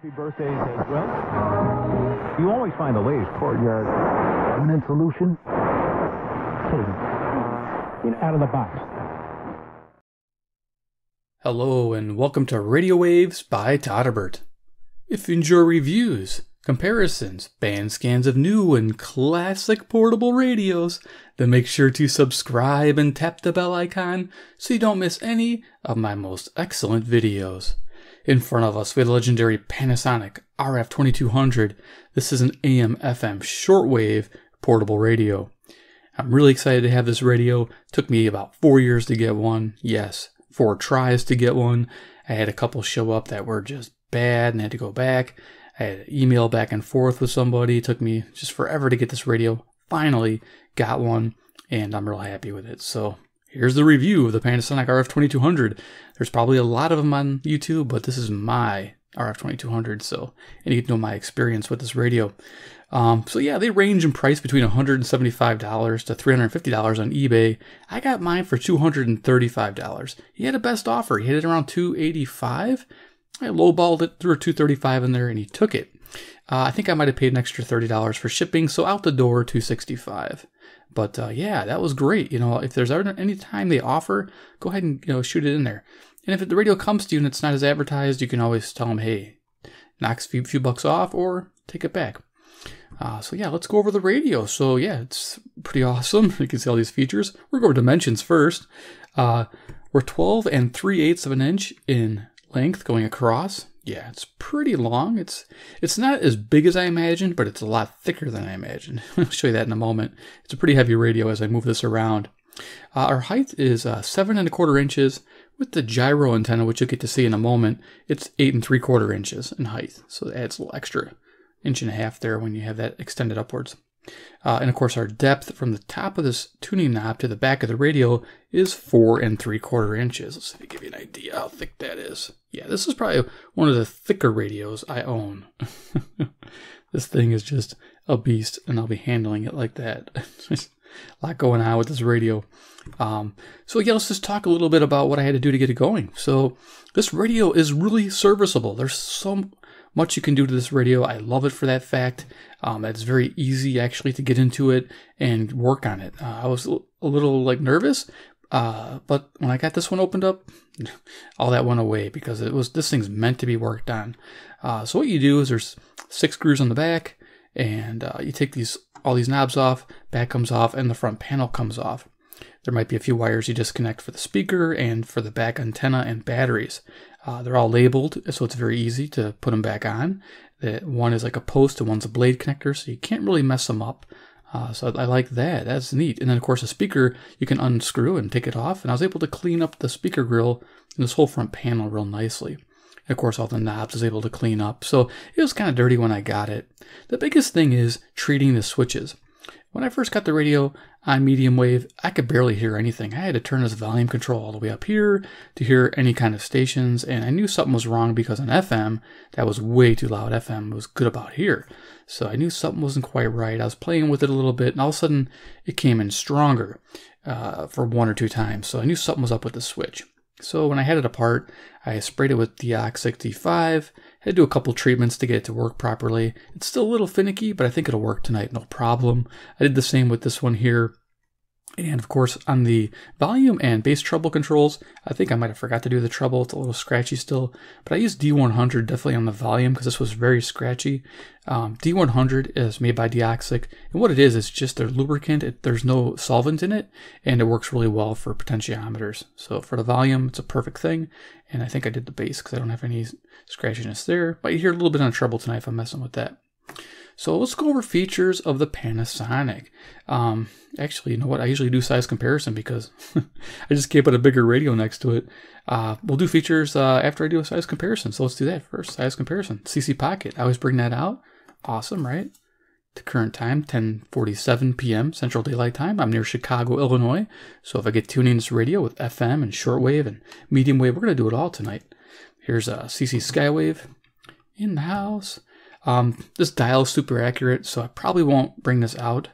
Happy birthdays as well. You always find the latest courtyard permanent solution. Out of the box. Hello and welcome to Radio Waves by todderbert. If you enjoy reviews, comparisons, band scans of new and classic portable radios, then make sure to subscribe and tap the bell icon so you don't miss any of my most excellent videos. In front of us we have the legendary Panasonic RF-2200. This is an AM/FM shortwave portable radio. I'm really excited to have this radio. It took me about 4 years to get one. Yes, 4 tries to get one. I had a couple show up that were just bad and had to go back. I had to email back and forth with somebody. It took me just forever to get this radio. Finally got one and I'm real happy with it. So here's the review of the Panasonic RF-2200. There's probably a lot of them on YouTube, but this is my RF-2200, and you can know my experience with this radio. So yeah, they range in price between $175 to $350 on eBay. I got mine for $235. He had a best offer. He had it around $285. I lowballed it, threw a $235 in there, and he took it. I think I might have paid an extra $30 for shipping, so out the door, $265. But yeah, that was great. You know, if there's ever any time they offer, go ahead and shoot it in there. And if the radio comes to you and it's not as advertised, you can always tell them, hey, knocks a few bucks off or take it back. So yeah, let's go over the radio. So yeah, it's pretty awesome. You can see all these features. We're going to dimensions first. We're 12 3/8 of an inch in length going across. Yeah, it's pretty long. It's not as big as I imagined, but it's a lot thicker than I imagined. I'll show you that in a moment. It's a pretty heavy radio as I move this around. Our height is 7 1/4 inches with the Gyro-Antenna, which you'll get to see in a moment. It's 8 3/4 inches in height, so it adds a little extra 1.5 inches there when you have that extended upwards. And of course our depth from the top of this tuning knob to the back of the radio is 4 3/4 inches. Let's see if I give you an idea how thick that is. Yeah, this is probably one of the thicker radios I own. This thing is just a beast, and I'll be handling it like that. There's a lot going on with this radio. So yeah, let's just talk a little bit about what I had to do to get it going. So this radio is really serviceable. There's so much you can do to this radio. I love it for that fact. It's very easy actually to get into it and work on it. I was a little nervous, but when I got this one opened up, all that went away because this thing's meant to be worked on. So what you do is there's 6 screws on the back, and you take all these knobs off, back comes off, and the front panel comes off. There might be a few wires you disconnect for the speaker and for the back antenna and batteries. They're all labeled, so it's very easy to put them back on. One is like a post and one's a blade connector, so you can't really mess them up. So I like that. That's neat. And then, of course, a speaker you can unscrew and take it off. And I was able to clean up the speaker grill and this whole front panel real nicely. And of course, all the knobs I was able to clean up. So it was kind of dirty when I got it. The biggest thing is treating the switches. When I first got the radio on medium wave, I could barely hear anything. I had to turn this volume control all the way up here to hear any kind of stations, and I knew something was wrong because on FM, that was way too loud. FM was good about here. So I knew something wasn't quite right. I was playing with it a little bit, and all of a sudden, it came in stronger for 1 or 2 times. So I knew something was up with the switch. So when I had it apart, I sprayed it with Deox 65, had to do a couple treatments to get it to work properly. It's still a little finicky, but I think it'll work tonight, no problem. I did the same with this one here. And of course, on the volume and bass treble controls, I think I might have forgot to do the treble. It's a little scratchy still, but I used D100 definitely on the volume because this was very scratchy. D100 is made by Deoxic, and what it is just a lubricant. There's no solvent in it, and it works really well for potentiometers. So for the volume, it's a perfect thing, and I think I did the bass because I don't have any scratchiness there, but you hear a little bit on treble tonight if I'm messing with that. So let's go over features of the Panasonic. Actually, you know what? I usually do size comparison because I just can't put a bigger radio next to it. We'll do features after I do a size comparison. So let's do that first. Size comparison. CC Pocket. I always bring that out. Awesome, right? The current time, 10:47 p.m. Central Daylight Time. I'm near Chicago, Illinois. So if I get tuning this radio with FM and shortwave and medium wave, we're going to do it all tonight. Here's a CC Skywave in the house. This dial is super accurate, so I probably won't bring this out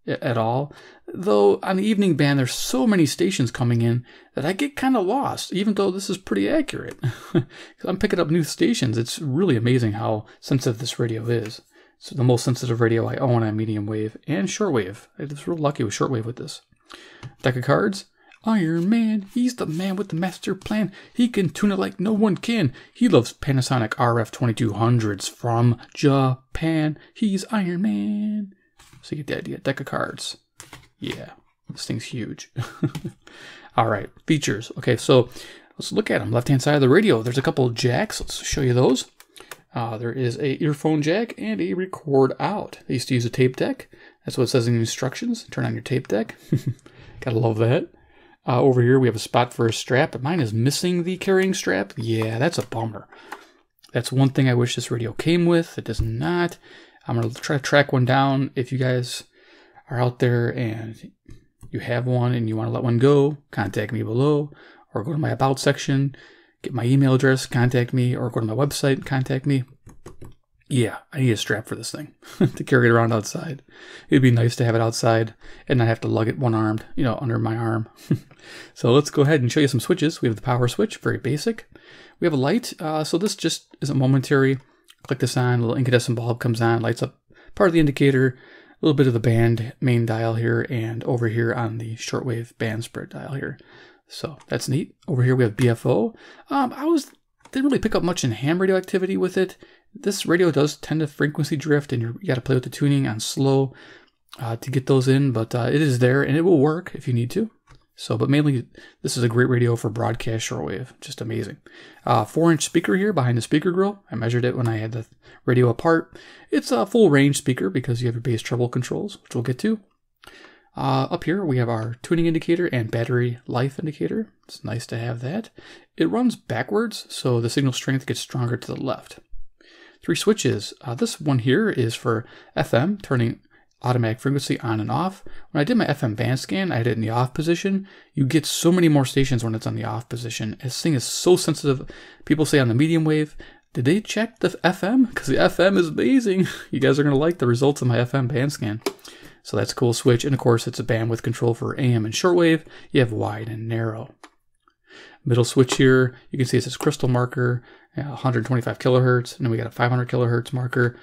at all. Though on the evening band, there's so many stations coming in that I get kind of lost, even though this is pretty accurate. I'm picking up new stations. It's really amazing how sensitive this radio is. It's the most sensitive radio I own on medium wave and shortwave. I was real lucky with shortwave with this. Deck of cards. Iron Man, he's the man with the master plan. He can tune it like no one can. He loves Panasonic RF-2200s from Japan. He's Iron Man. So you get the idea. Deck of cards. Yeah, this thing's huge. All right, features. Okay, so let's look at them. Left-hand side of the radio, there's a couple of jacks. Let's show you those. There is a earphone jack and a record out. I used to use a tape deck. That's what it says in the instructions. Turn on your tape deck. Gotta love that. Over here we have a spot for a strap, but mine is missing the carrying strap. Yeah, that's a bummer. That's one thing I wish this radio came with. It does not. I'm going to try to track one down. If you guys are out there and you have one and you want to let one go, contact me below, or go to my About section, get my email address, contact me, or go to my website and contact me. Yeah, I need a strap for this thing to carry it around outside. It'd be nice to have it outside and not have to lug it one-armed, you know, under my arm. So let's go ahead and show you some switches. We have the power switch, very basic. We have a light. So this just is a momentary. Click this on, a little incandescent bulb comes on, lights up part of the indicator, a little bit of the band main dial here, and over here on the shortwave band spread dial here. So that's neat. Over here we have BFO. Didn't really pick up much in ham radio activity with it. This radio does tend to frequency drift, and you got to play with the tuning on slow to get those in, but it is there, and it will work if you need to. So, but mainly, this is a great radio for broadcast shortwave. Just amazing. 4-inch speaker here behind the speaker grill. I measured it when I had the radio apart. It's a full range speaker because you have your bass treble controls, which we'll get to. Up here, we have our tuning indicator and battery life indicator. It's nice to have that. It runs backwards, so the signal strength gets stronger to the left. 3 switches. This one here is for FM, turning automatic frequency on and off. When I did my FM band scan, I had it in the off position. You get so many more stations when it's on the off position. This thing is so sensitive. People say on the medium wave, did they check the FM? Because the FM is amazing. You guys are going to like the results of my FM band scan. So that's a cool switch. And of course, it's a bandwidth control for AM and shortwave. You have wide and narrow. Middle switch here, you can see it says crystal marker, 125 kilohertz, and then we got a 500 kilohertz marker.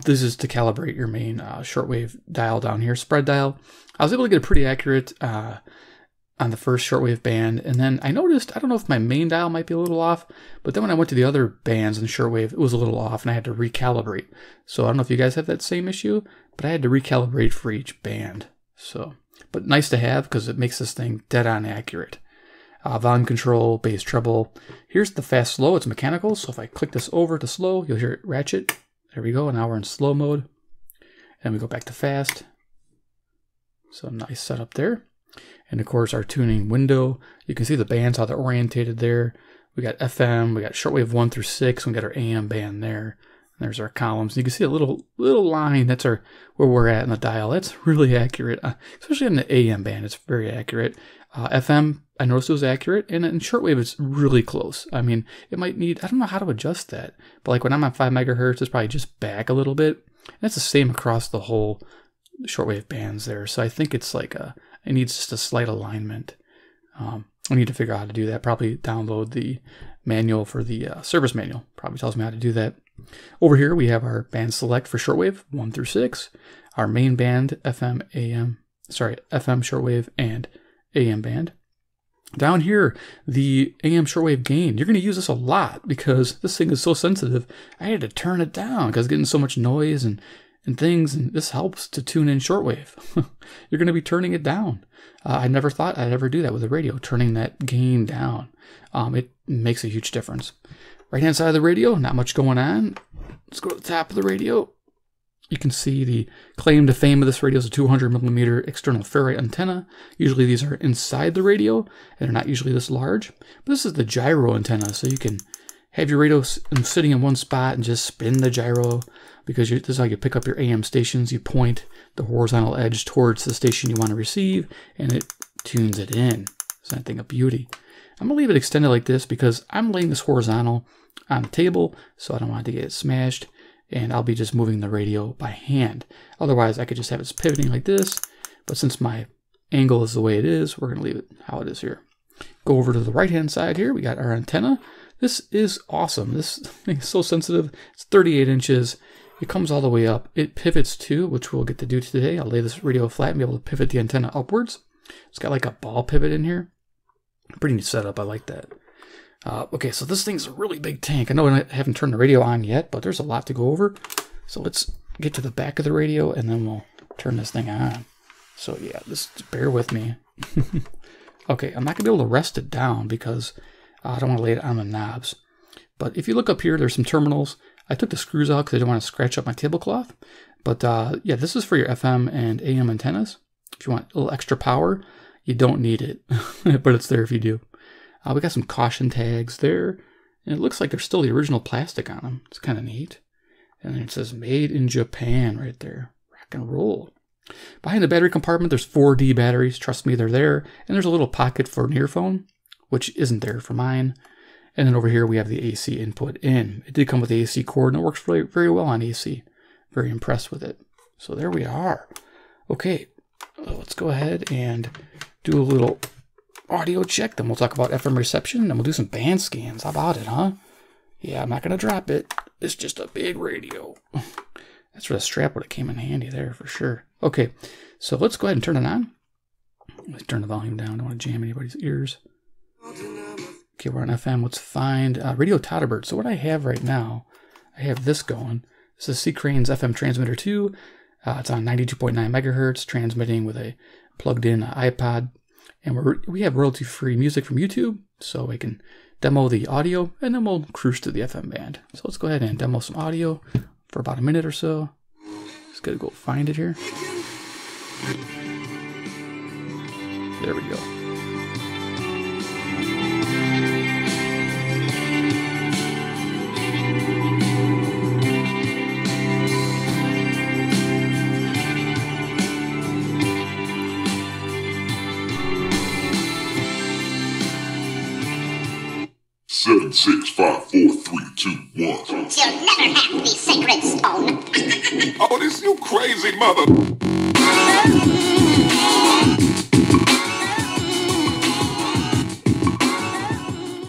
This is to calibrate your main shortwave dial down here, spread dial. I was able to get a pretty accurate on the first shortwave band, and then I noticed, I don't know if my main dial might be a little off, but then when I went to the other bands in shortwave, it was a little off, and I had to recalibrate. So I don't know if you guys have that same issue, but I had to recalibrate for each band. So, but nice to have because it makes this thing dead on accurate. Volume control, bass treble. Here's the fast slow, it's mechanical, so if I click this over to slow, you'll hear it ratchet. There we go, and now we're in slow mode. And we go back to fast. So nice setup there. And of course our tuning window. You can see the bands, how they're orientated there. We got FM, we got shortwave 1 through 6, we got our AM band there. And there's our columns. You can see a little line, that's where we're at in the dial. That's really accurate, especially in the AM band, it's very accurate. FM, I noticed it was accurate, and in shortwave, it's really close. I mean, it might need, I don't know how to adjust that, but like when I'm on 5 megahertz, it's probably just back a little bit. And that's the same across the whole shortwave bands there. So I think it's like it needs just a slight alignment. I need to figure out how to do that. Probably download the manual for the service manual. Probably tells me how to do that. Over here, we have our band select for shortwave 1 through 6. Our main band, FM shortwave and AM band. Down here, the AM shortwave gain. You're going to use this a lot because this thing is so sensitive. I had to turn it down because it's getting so much noise and things, and this helps to tune in shortwave. You're going to be turning it down. I never thought I'd ever do that with a radio, turning that gain down. It makes a huge difference. Right-hand side of the radio, not much going on. Let's go to the top of the radio. You can see the claim to fame of this radio is a 200 millimeter external ferrite antenna. Usually these are inside the radio, and they're not usually this large. But this is the gyro-antenna, so you can have your radio sitting in one spot and just spin the gyro, because this is how you pick up your AM stations. You point the horizontal edge towards the station you want to receive, and it tunes it in. It's that thing of beauty. I'm going to leave it extended like this because I'm laying this horizontal on the table, so I don't want it to get smashed. And I'll be just moving the radio by hand. Otherwise, I could just have it pivoting like this, But since my angle is the way it is, we're going to leave it how it is here. Go over to the right-hand side here. We got our antenna. This is awesome. This thing is so sensitive. It's 38 inches. It comes all the way up. It pivots too, which we'll get to do today. I'll lay this radio flat and be able to pivot the antenna upwards. It's got like a ball pivot in here. Pretty neat setup. I like that. Okay, so this thing's a really big tank. I know I haven't turned the radio on yet, but there's a lot to go over. So let's get to the back of the radio and then we'll turn this thing on. So yeah, just bear with me. Okay, I'm not going to be able to rest it down because I don't want to lay it on the knobs. But if you look up here, there's some terminals. I took the screws out because I didn't want to scratch up my tablecloth. But yeah, this is for your FM and AM antennas. If you want a little extra power, you don't need it, but it's there if you do. We got some caution tags there, and it looks like there's still the original plastic on them. It's kind of neat. And then it says made in Japan right there. Rock and roll. Behind the battery compartment, there's 4D batteries. Trust me, they're there. And there's a little pocket for an earphone, which isn't there for mine. And then over here, we have the AC input in. It did come with the AC cord, and it works very, very well on AC. Very impressed with it. So there we are. Okay, let's go ahead and do a little audio check. Then we'll talk about FM reception, and we'll do some band scans. How about it, huh? Yeah, I'm not going to drop it. It's just a big radio. That's where the strap would have came in handy there for sure. Okay, so let's go ahead and turn it on. Let's turn the volume down. Don't want to jam anybody's ears. Okay, we're on FM. Let's find Radio Todderbert. So what I have right now, I have this going. This is C. Crane's FM transmitter 2. It's on 92.9 megahertz, transmitting with a plugged-in iPod. And we have royalty-free music from YouTube, so I can demo the audio, and then we'll cruise to the FM band. So let's go ahead and demo some audio for about a minute or so. Just gotta go find it here. There we go. Seven, 6, 5, 4, 3, 2, 1. You'll never have the sacred stone. Oh, this you crazy mother.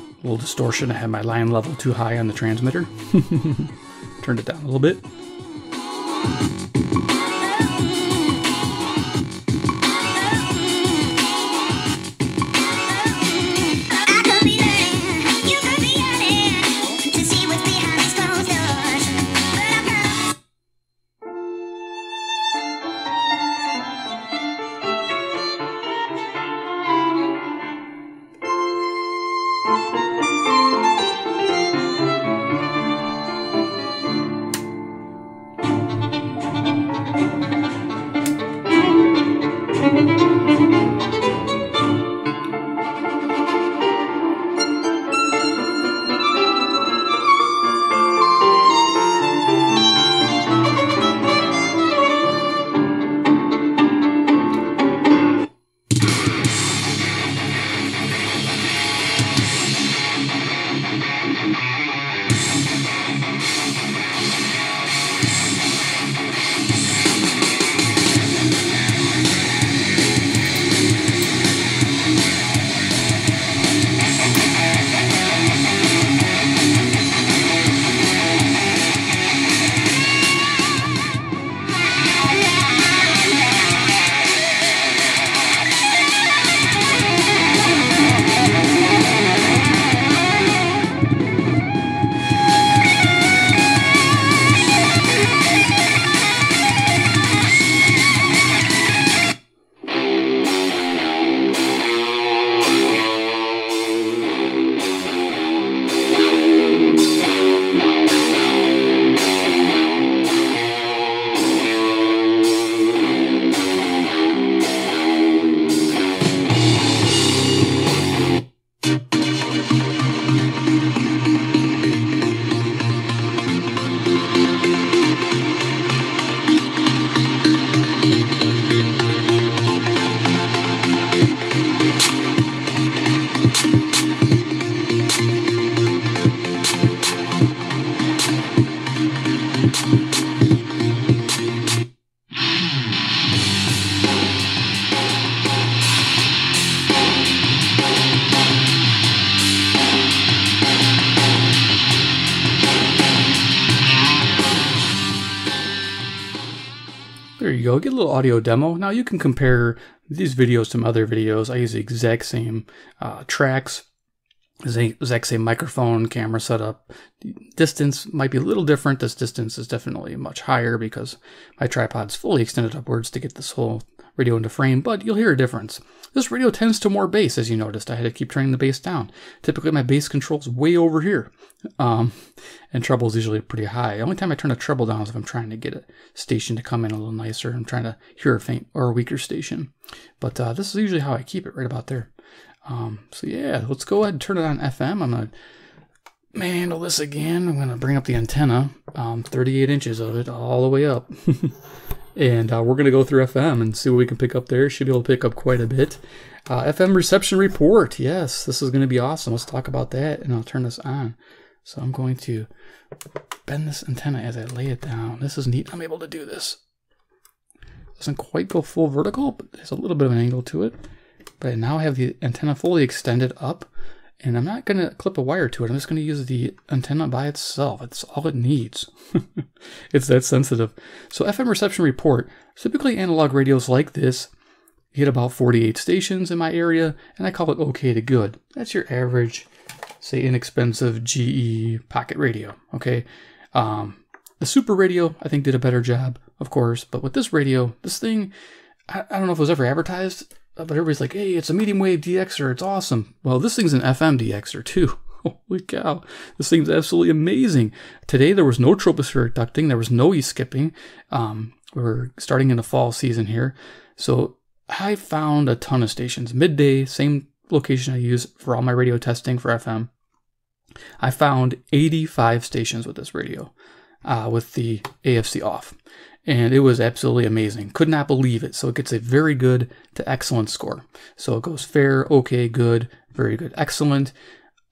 A little distortion. I had my line level too high on the transmitter. Turned it down a little bit. There you go, get a little audio demo. Now you can compare these videos to my other videos. I use the exact same tracks, exact same microphone, camera setup. The distance might be a little different. This distance is definitely much higher because my tripod's fully extended upwards to get this whole radio into frame, but you'll hear a difference. This radio tends to more bass, as you noticed. I had to keep turning the bass down. Typically my bass control's way over here, and treble's usually pretty high. The only time I turn a treble down is if I'm trying to get a station to come in a little nicer. I'm trying to hear a faint or a weaker station, but this is usually how I keep it, right about there. So yeah, let's go ahead and turn it on FM. I'm going to handle this again. I'm going to bring up the antenna, 38 inches of it all the way up. And we're going to go through FM and see what we can pick up there. Should be able to pick up quite a bit. FM reception report. Yes, this is going to be awesome. Let's talk about that, and I'll turn this on. So I'm going to bend this antenna as I lay it down. This is neat. I'm able to do this. Doesn't quite go full vertical, but there's a little bit of an angle to it. But now I have the antenna fully extended up, and I'm not going to clip a wire to it. I'm just going to use the antenna by itself. It's all it needs. It's that sensitive. So FM reception report. Typically analog radios like this get about 48 stations in my area, and I call it okay to good. That's your average, say, inexpensive GE pocket radio, okay? The Super Radio, I think, did a better job, of course, but with this radio, this thing, I don't know if it was ever advertised, but everybody's like, hey, it's a medium wave DXer, it's awesome. Well, this thing's an FM DXer too. Holy cow, this thing's absolutely amazing. Today there was no tropospheric ducting, there was no E-skipping. We're starting in the fall season here. So I found a ton of stations. Midday, same location I use for all my radio testing for FM. I found 85 stations with this radio, with the AFC off. And it was absolutely amazing. Could not believe it. So it gets a very good to excellent score. So it goes fair, okay, good, very good, excellent.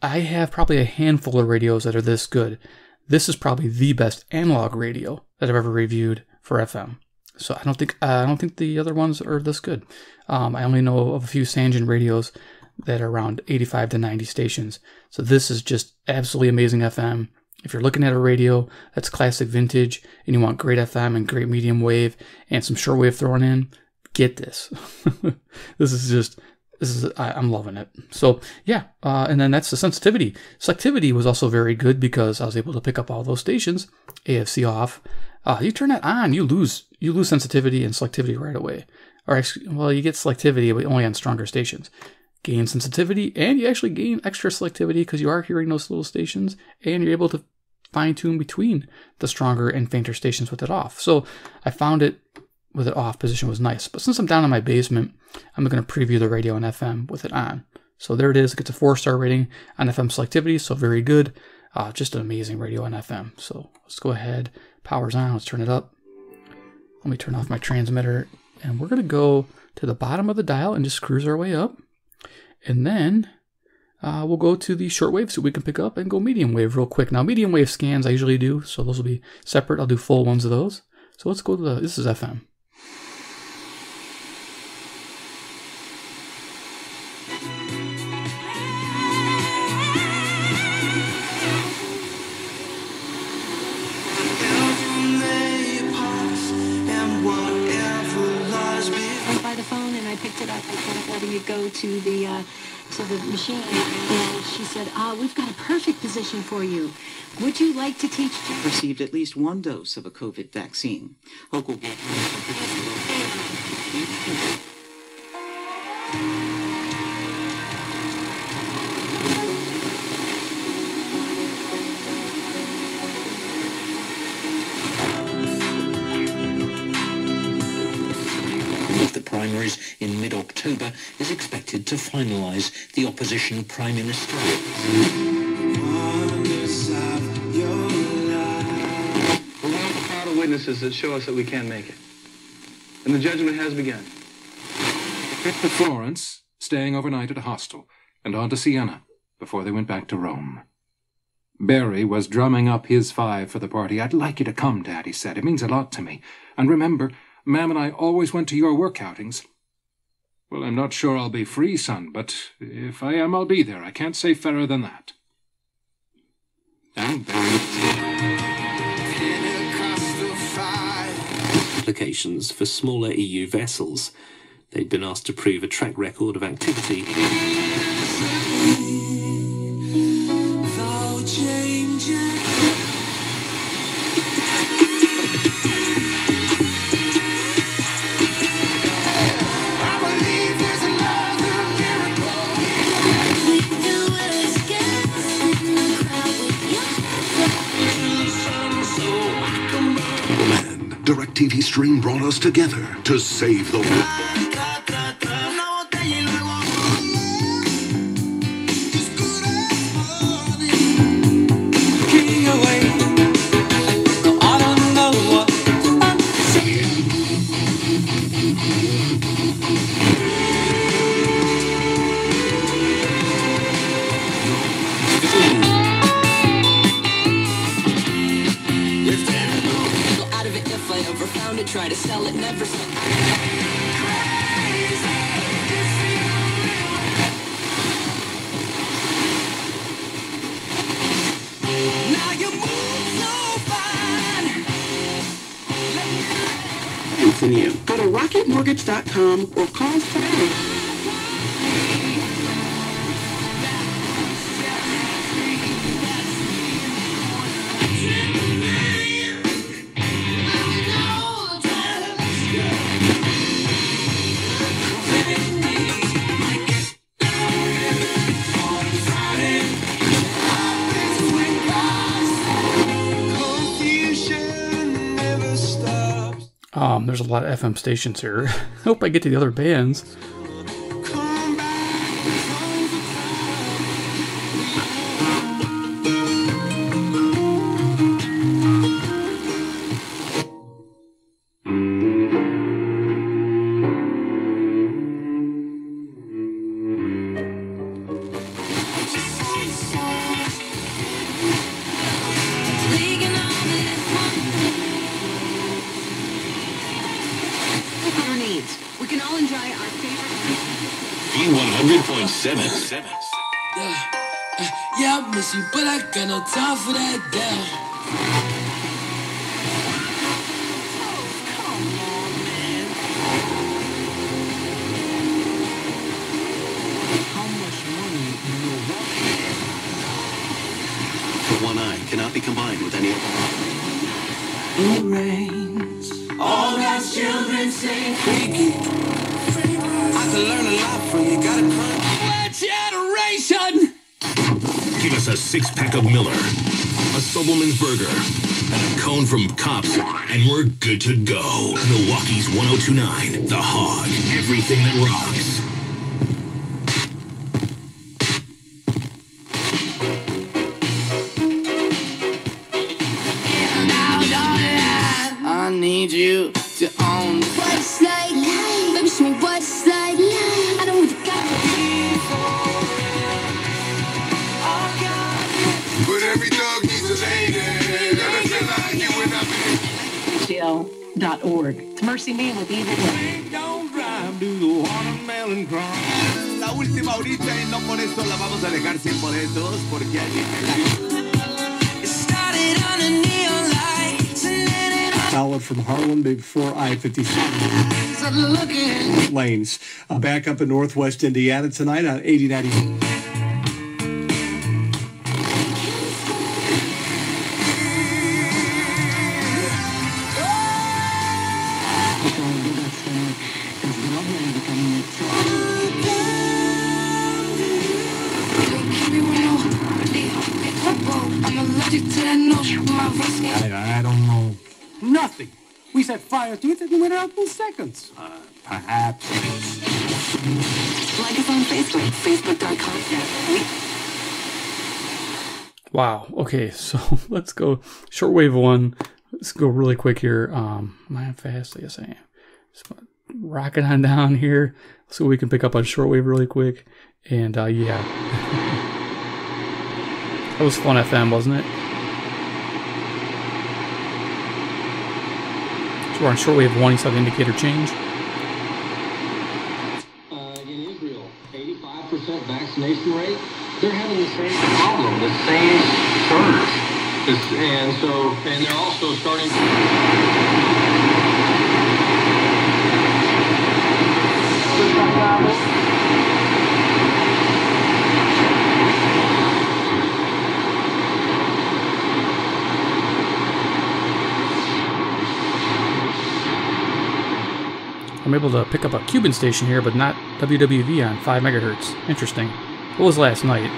I have probably a handful of radios that are this good. This is probably the best analog radio that I've ever reviewed for FM. So I don't think the other ones are this good. I only know of a few Sangean radios that are around 85 to 90 stations. So this is just absolutely amazing FM. If you're looking at a radio that's classic vintage and you want great FM and great medium wave and some shortwave thrown in, get this. I'm loving it. So yeah, and then that's the sensitivity. Selectivity was also very good because I was able to pick up all those stations. AFC off. You turn that on, you lose sensitivity and selectivity right away. Or actually, well, you get selectivity but only on stronger stations. Gain sensitivity, and you actually gain extra selectivity because you are hearing those little stations, and you're able to fine-tune between the stronger and fainter stations with it off. So I found it with it off position was nice. But since I'm down in my basement, I'm going to preview the radio on FM with it on. So there it is. It gets a 4-star rating on FM selectivity, so very good. Just an amazing radio on FM. So let's go ahead. Power's on. Let's turn it up. Let me turn off my transmitter, and we're going to go to the bottom of the dial and just cruise our way up. And then we'll go to the shortwave so we can pick up and go medium wave real quick. Now, medium wave scans I usually do, so those will be separate. I'll do full ones of those. So let's go to this is FM. Go to the machine, and she said, we've got a perfect position for you. Would you like to teach? Received at least one dose of a COVID vaccine. Local. Primaries in mid-October is expected to finalise the opposition Prime Minister. We have a crowd of witnesses that show us that we can make it. And the judgment has begun. To Florence, staying overnight at a hostel, and on to Siena before they went back to Rome. Barry was drumming up his 5 for the party. "I'd like you to come, Dad," he said. "It means a lot to me. And remember, Ma'am and I always went to your work outings." "Well, I'm not sure I'll be free, son, but if I am, I'll be there. I can't say fairer than that." And Barry... applications for smaller EU vessels. They'd been asked to prove a track record of activity. DirecTV Stream brought us together to save the world. Try to sell it, never sell. Now you move so fine. From you. Go to rocketmortgage.com or call today. There's a lot of FM stations here. Hope I get to the other bands. Yeah, I miss you, but I got no time for that damn. How much money do you want? The one eye cannot be combined with any other. It rains. All God's children sing freaky. I could learn a lot from you. Gotta learn that generation. Give us a six-pack of Miller, a Sobelman's Burger, and a cone from Cops, and we're good to go. Milwaukee's 1029, The Hog, everything that rocks. I need you to own what's like, baby, show me what's like. I don't really got But every dog needs a lady. Jail.org. It's Mercy Me with Evil Women. Don't drive, do the watermelon crime. La última ahorita y no por eso la vamos a dejar sin boletos porque It started on a neon lights and then it Solid from Harlem before I-57 lanes. Back up in northwest Indiana tonight on 8090. I don't know. Nothing. We set fire to it and went out in seconds. Perhaps. Like us on Facebook, facebook.com. Wow. Okay, so let's go shortwave one. Let's go really quick here. Am I fast? Yes, I am. Just rock it on down here so we can pick up on shortwave really quick. And yeah, that was fun FM, wasn't it? So we're on shortwave 1, you saw the indicator change. In Israel, 85% vaccination rate, they're having the same problem, the same surge. And they're also starting to... I'm able to pick up a Cuban station here, but not WWV on 5 megahertz. Interesting. What was last night?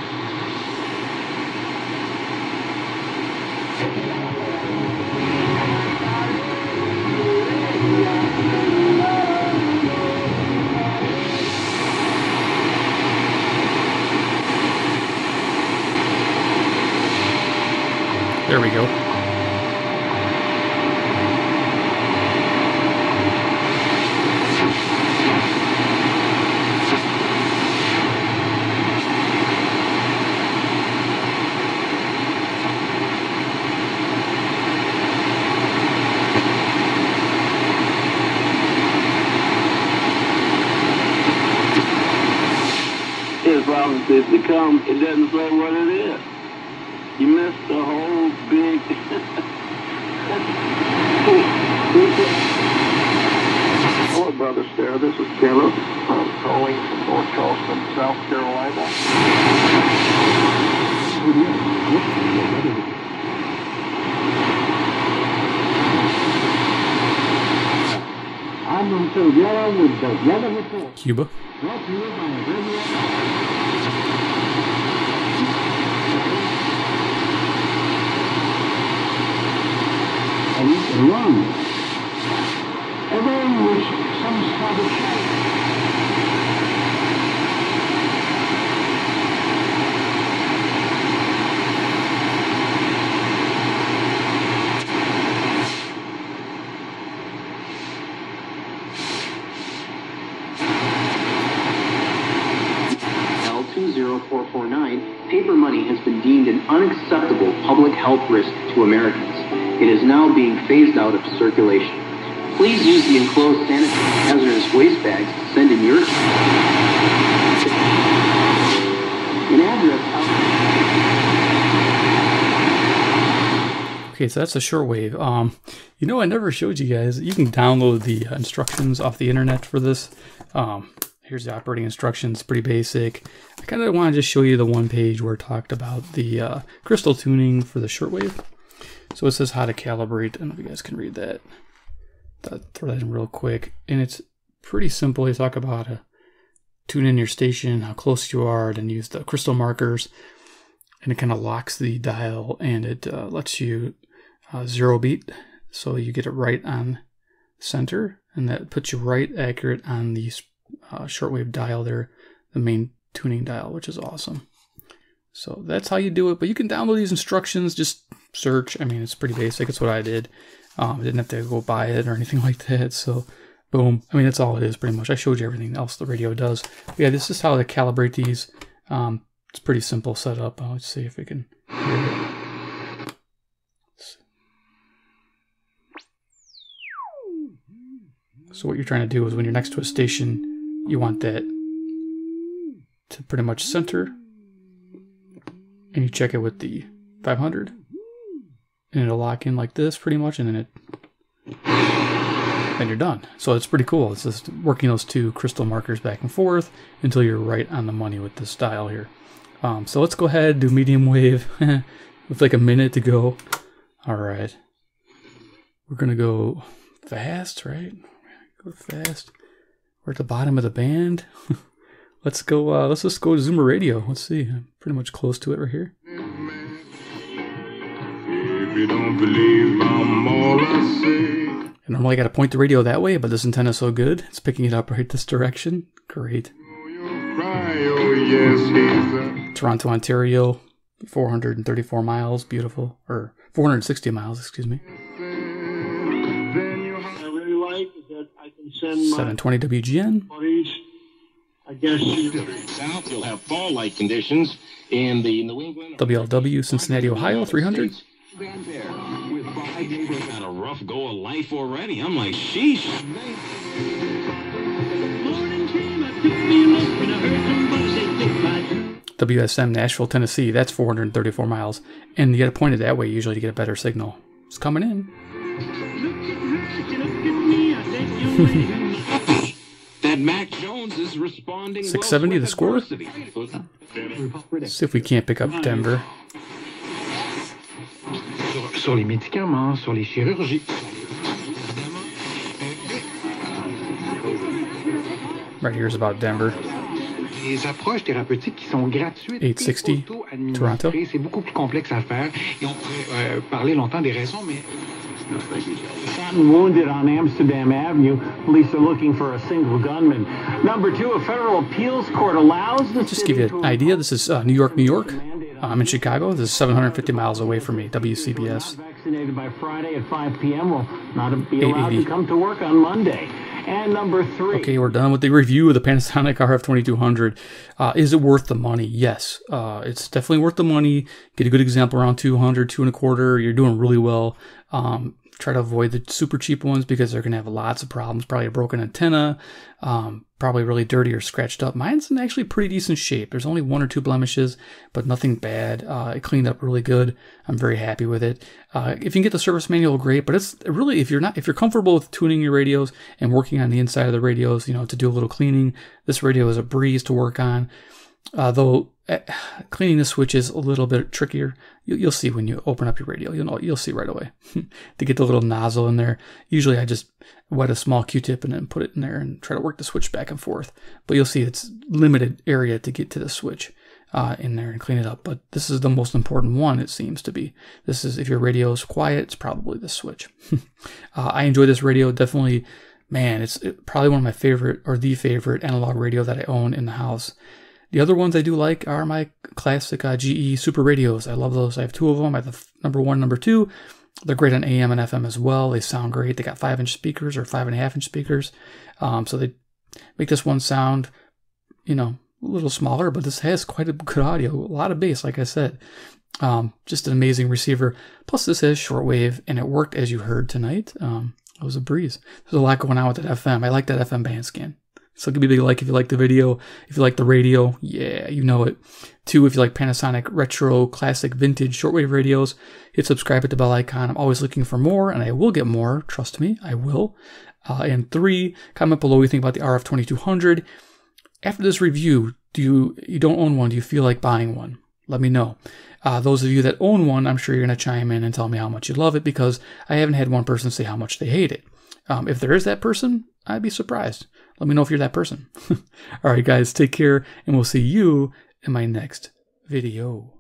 There we go. As long as it becomes, it doesn't say what it is. You missed the whole big... Hello, Brother Sarah. This is Caleb. I'm calling from North Charleston, South Carolina. I'm going to yellow with the weather report. Cuba. Brought to you by Run. Everyone was some sort of L20449, paper money has been deemed an unacceptable public health risk to Americans. It is now being phased out of circulation. Please use the enclosed sanitary hazardous waste bags to send in your an address. Okay, so that's a shortwave. You know, I never showed you guys. You can download the instructions off the internet for this. Here's the operating instructions, pretty basic. I kind of want to just show you the one page where it talked about the crystal tuning for the shortwave. So it says how to calibrate. I don't know if you guys can read that. I'll throw that in real quick. And it's pretty simple. They talk about how to tune in your station, how close you are, then use the crystal markers. And it kind of locks the dial, and it lets you zero beat. So you get it right on center. And that puts you right accurate on the shortwave dial there, the main tuning dial, which is awesome. So that's how you do it. But you can download these instructions, just search. I mean, it's pretty basic. It's what I did. I didn't have to go buy it or anything like that. So boom. I mean, that's all it is pretty much. I showed you everything else the radio does. But yeah, this is how to calibrate these. It's pretty simple setup. Let's see if we can hear it. So what you're trying to do is when you're next to a station, you want that to pretty much center. And you check it with the 500. And it'll lock in like this pretty much, and then you're done. So it's pretty cool. It's just working those two crystal markers back and forth until you're right on the money with this dial here. So let's go ahead and do medium wave with like a minute to go. All right. We're going to go fast, right? Go fast. We're at the bottom of the band. Let's go, let's just go to Zoomer Radio. Let's see. I'm pretty much close to it right here. If you don't believe I'm all I say. I normally got to point the radio that way, but this antenna's so good. It's picking it up right this direction. Great. Toronto, Ontario, 434 miles. Beautiful. Or 460 miles, excuse me. I really like is that I can send 720 WGN. buddies. I guess south you'll have fall-like conditions in the New England. WLW, Cincinnati, Ohio, 300. Had a rough go of life already. I'm like, sheesh. WSM, Nashville, Tennessee. That's 434 miles. And you got to point it that way usually to get a better signal. It's coming in. That Mac Jones is responding 670 the score. Let's see if we can't pick up Denver. Sur les médicaments, sur les chirurgies. Right here is about Denver. Les approches thérapeutiques qui sont gratuites 860 Toronto. C'est beaucoup plus complexe à faire et on pourrait parler longtemps des raisons, mais Shot and wounded on Amsterdam Avenue. Police are looking for a single gunman. Number 2, a federal appeals court allows the Just to give you an idea, this is New York, New York. I'm in Chicago. This is 750 miles away from me, WCBS. Vaccinated by Friday at 5 p.m. will not be allowed to come to work on Monday. And number 3. Okay, we're done with the review of the Panasonic RF-2200. Is it worth the money? Yes. It's definitely worth the money. Get a good example around 200, 225. You're doing really well. Try to avoid the super cheap ones because they're going to have lots of problems. Probably a broken antenna, probably really dirty or scratched up. Mine's in actually pretty decent shape. There's only 1 or 2 blemishes, but nothing bad. It cleaned up really good. I'm very happy with it. If you can get the service manual, great. But it's really, if you're comfortable with tuning your radios and working on the inside of the radios, you know, to do a little cleaning, this radio is a breeze to work on. Though cleaning the switch is a little bit trickier. You'll see when you open up your radio. You'll see right away. To get the little nozzle in there, usually I just wet a small Q-tip and then put it in there and try to work the switch back and forth. But you'll see it's limited area to get to the switch in there and clean it up. But this is the most important one, it seems to be. This is, if your radio is quiet, it's probably the switch. I enjoy this radio, definitely. Man, it's probably one of my favorite, or the favorite analog radio that I own in the house. The other ones I do like are my classic GE Super Radios. I love those. I have 2 of them. I have the number 1, number 2. They're great on AM and FM as well. They sound great. They got 5-inch speakers or 5.5-inch speakers. So they make this one sound, you know, a little smaller, but this has quite a good audio. A lot of bass, like I said. Just an amazing receiver. Plus this has shortwave, and it worked as you heard tonight. It was a breeze. There's a lot going on with that FM. I like that FM band scan. So give me a big like if you like the video. If you like the radio, yeah, you know it. 2, if you like Panasonic retro, classic, vintage shortwave radios, hit subscribe at the bell icon. I'm always looking for more, and I will get more. Trust me, I will. And 3, comment below what you think about the RF-2200. After this review, you don't own one, do you feel like buying one? Let me know. Those of you that own one, I'm sure you're going to chime in and tell me how much you love it, because I haven't had one person say how much they hate it. If there is that person, I'd be surprised. Let me know if you're that person. All right, guys, take care, and we'll see you in my next video.